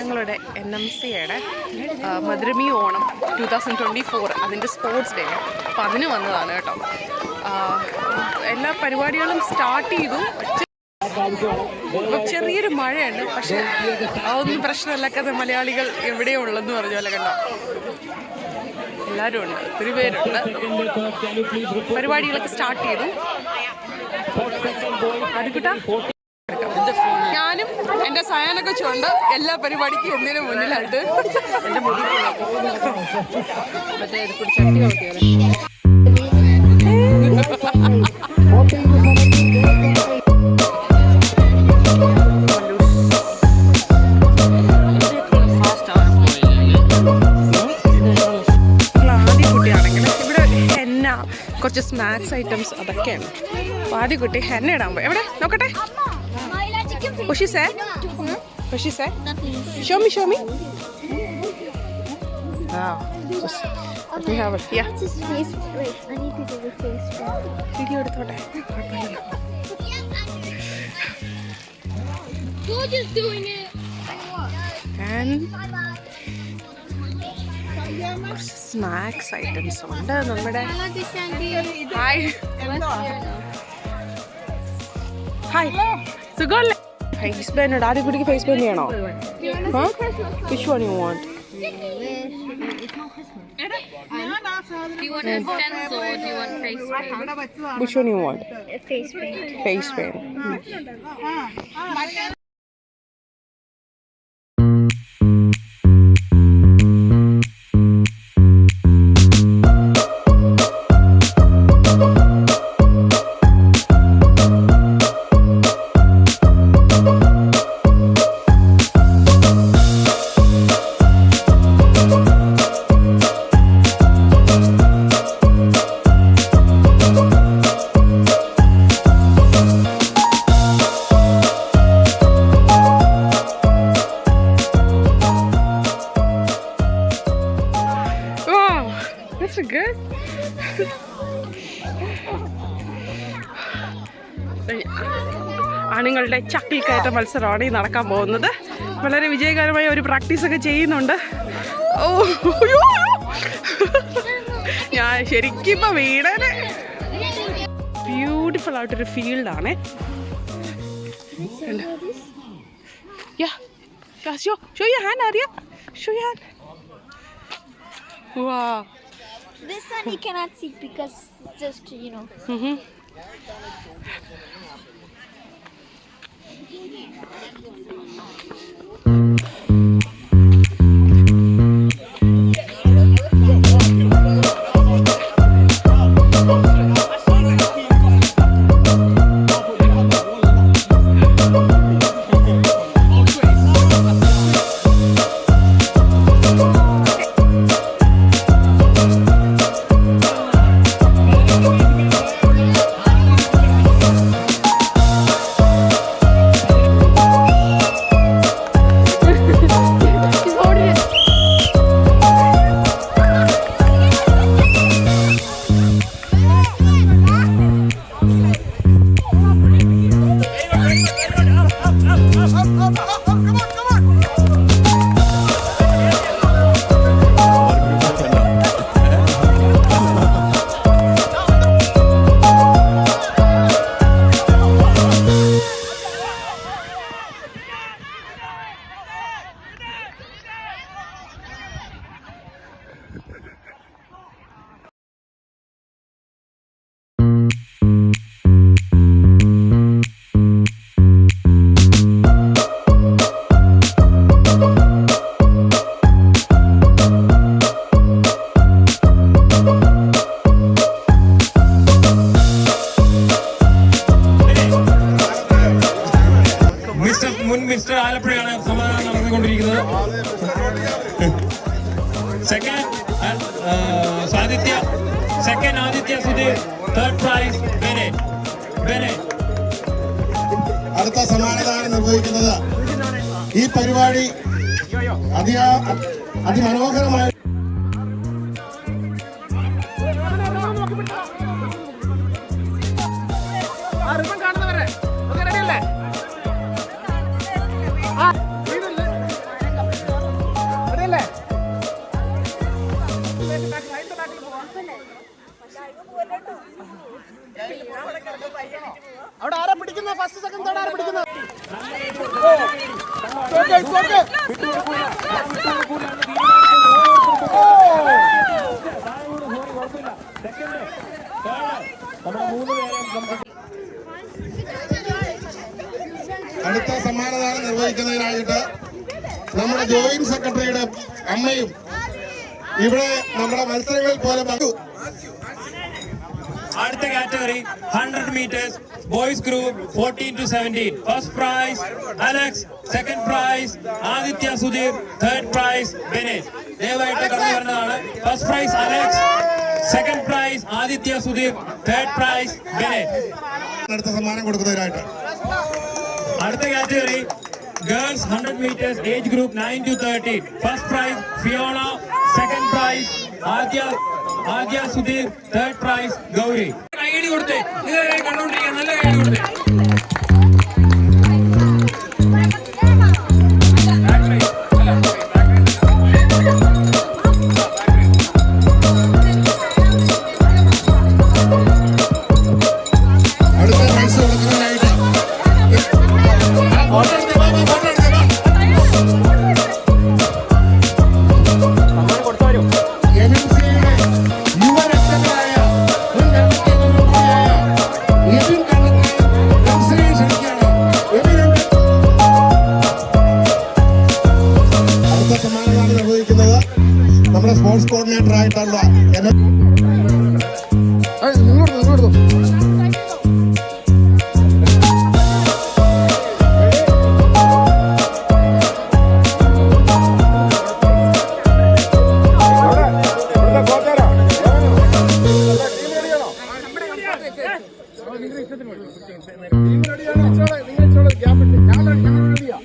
ഞങ്ങളുടെ NMCയുടെ മധുരമി ഓണം 2024 അതിൻ്റെ sports day. അപ്പോൾ അതിന് വന്നതാണ് കേട്ടോ. എല്ലാ പരിപാടികളും സ്റ്റാർട്ട് ചെയ്തു. ചെറിയൊരു മഴയുണ്ട്, പക്ഷെ അതൊന്നും പ്രശ്നമല്ലാത്ത മലയാളികൾ എവിടെയോ ഉള്ളതെന്ന് പറഞ്ഞ പോലെ കണ്ടോ. എല്ലാവരും ഉണ്ട്, ഒത്തിരി പേരുണ്ട്. പരിപാടികളൊക്കെ സ്റ്റാർട്ട് ചെയ്തു. അതിക്കിട്ടാ ഞാനും എൻ്റെ സയാനൊക്കെ ചുണ്ട് എല്ലാ പരിപാടിക്കും എന്തിനും മുന്നിലായിട്ട്. എൻ്റെ മുടി മറ്റേ ചട്ടി നോക്കിയാലോ. കുറച്ച് സ്നാക്സ് ഐറ്റംസ് അതൊക്കെയാണ്. അപ്പോൾ ആദ്യ കുട്ടി ഹെന്ന ഇടാൻ പോയി. എവിടെ നോക്കട്ടെ. Show me. വീഡിയോ എടുത്തോട്ടെ. സ്നാക്സ് ഐറ്റംസ് ഉണ്ട്. നമ്മുടെ സുഖമല്ലേ? ഫേസ് ബാൻഡ് ആദ്യം കുട്ടിക്ക് ഫേസ് ബാൻഡ് ചെയ്യണോ? Which one you want? Which one you want? Face paint. ആണുങ്ങളുടെ ചക്കിൽ കയറ്റ മത്സരമാണ് ഈ നടക്കാൻ പോകുന്നത്. വളരെ വിജയകരമായ ഒരു പ്രാക്ടീസൊക്കെ ചെയ്യുന്നുണ്ട്. ഓ ഞാൻ ശരിക്കും ഇപ്പം വീടനെ ബ്യൂട്ടിഫുൾ ആയിട്ടൊരു ഫീൽഡാണ്. Show your hand Arya. Show your hand. Wow. This one you cannot see because it's just, you know. Mister ആലപ്പുഴയാണ് സമാധാനം നടന്നുകൊണ്ടിരിക്കുന്നത്. സെക്കൻഡ് സാദിത്യ, second Aditya Sudheer, third prize ബെനെ. അടുത്ത സമ്മാനദാനം നിർവഹിക്കുന്നത് ഈ പരിപാടി അതിമനോഹരമായ ഫസ്റ്റ് സെക്കൻഡ് തേർഡ് ആരെ പിടിക്കുന്നത്? അടുത്ത സമ്മാനദാനം നിർവഹിക്കുന്നതിനായിട്ട് നമ്മുടെ ജോയിന്റ് സെക്രട്ടറിയുടെ അമ്മയും ഇവിടെ നമ്മുടെ മത്സരങ്ങളിൽ പോലെ പങ്കു. അടുത്ത category 100 meters boys group 14 to 17. First prize Alex, second prize Aditya Sudheer, third prize Bennett. ദയവായിട്ട് കടന്നു വരുന്നതാണ്. First prize Alex, second prize Aditya Sudheer, third prize Bennett. അടുത്ത സമ്മാനം കൊടുക്കുന്നതിനായിട്ട് അടുത്ത category girls 100 meters age group 9 to 13. First prize Fiona, second prize Adya Sudheer, third price Gauri. കൈയടി കൊടുത്തേ, നിങ്ങൾ കണ്ടുകൊണ്ടിരിക്കുക, നല്ല കൈയടി കൊടുത്തേ. അടുത്ത പ്രൈസ് കൊടുക്കുന്നതിനായിട്ട് MNC-യുടെ യുവരക്തങ്ങളായ മുൻ കണ്ടക്ടർമാരായ നിതിൻ കണ്ടക്ടർ കൗൺസിലിംഗ് ക്ഷണിക്കുകയാണ്. അടുത്ത സമ്മാനദാനം നിർവഹിക്കുന്നത് നമ്മുടെ സ്പോർട്സ് കോർഡിനേറ്റർ ആയിട്ടുള്ള നിങ്ങൾ ഇഷ്ടത്തിന് ഗ്യാപ്പ് ഉണ്ട്. ഞങ്ങൾ റെഡിയാ.